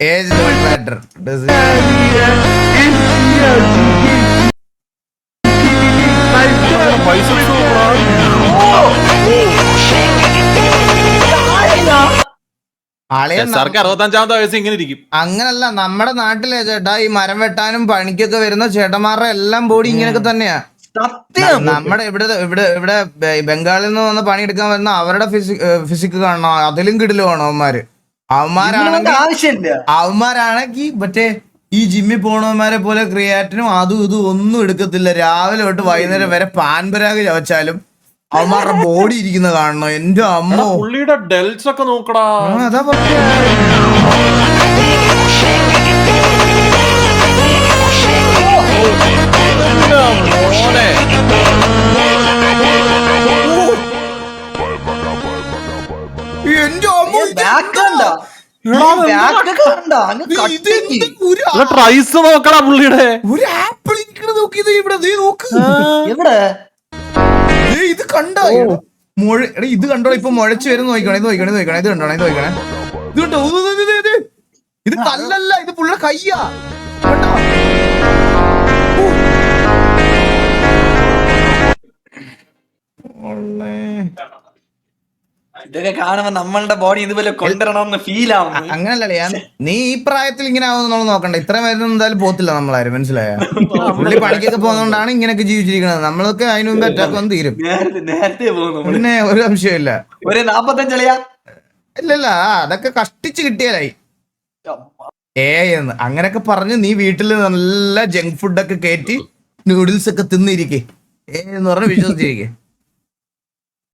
Age don't matter. അങ്ങനല്ല, നമ്മുടെ നാട്ടിലെ ചേട്ടാ ഈ മരം വെട്ടാനും പണിക്കൊക്കെ വരുന്ന ചേട്ടന്മാരുടെ എല്ലാം ബോഡി ഇങ്ങനെയൊക്കെ തന്നെയാ. നമ്മുടെ ഇവിടെ ബംഗാളിൽ നിന്ന് വന്ന് പണിയെടുക്കാൻ വരുന്ന അവരുടെ ഫിസിക് കാണണം, അതിലും കിടിലുമാണ് അവന്മാര്. അവന്മാരാണെങ്കിൽ മറ്റേ ഈ ജിമ്മിൽ പോണവന്മാരെ പോലെ ക്രിയാറ്റിനും അതും ഇതും ഒന്നും എടുക്കത്തില്ല. രാവിലെ തൊട്ട് വൈകുന്നേരം വരെ പാൻപരാഗ് ചവച്ചാലും അവന്മാരുടെ ബോഡി ഇരിക്കുന്ന കാണണം. എന്റെ അമ്മോ, പുള്ളിയുടെ ഡെൽസ് ഒക്കെ നോക്കടാ. അതാ പറഞ്ഞ ട്രൈസ് നോക്കടാ പുള്ളിയുടെ. ഒരു ആപ്പിൾ ഇരിക്കണ നോക്കിയത് ഇവിടെ നോക്ക്. ഇത് കണ്ടോ ഇത് കണ്ടോ? ഇപ്പൊ മുഴച്ചു വരും. നോക്കണേ ഇത് കണ്ടോ? ഇത് കണ്ടോ? ഇത് കല്ലല്ല, ഇത് പുള്ള കയ്യാ. കണ്ടോ? ഇതൊക്കെ കാണുമ്പോ നമ്മളുടെ ബോഡി ഇതുപോലെ കൊണ്ടുവരണമെന്ന് ഫീൽ ആവും. അങ്ങനല്ലേ, നീ ഈ പ്രായത്തിൽ ഇങ്ങനെ ആവുന്ന നോക്കണ്ട. ഇത്ര മരുന്ന് എന്തായാലും പോത്തില്ല നമ്മളാരും, മനസ്സിലായ? പുള്ളി പണിക്കൊക്കെ പോകുന്നോണ്ടാണ് ഇങ്ങനെയൊക്കെ ജീവിച്ചിരിക്കുന്നത്. നമ്മളൊക്കെ അതിന് മുമ്പ് അറ്റാക്ക് വന്ന് തീരും. നേരത്തെ പോകുന്നു, പിന്നെ ഒരു സംശയമില്ല. ഒരു 45 ഇല്ലല്ല, അതൊക്കെ കഷ്ടിച്ച് കിട്ടിയാലായി. എന്ന് അങ്ങനൊക്കെ പറഞ്ഞ് നീ വീട്ടിൽ നല്ല ജങ്ക് ഫുഡൊക്കെ കയറ്റി നൂഡിൽസ് ഒക്കെ തിന്നിരിക്കേ എന്ന് പറഞ്ഞ് വിശ്വസിച്ചിരിക്കേ.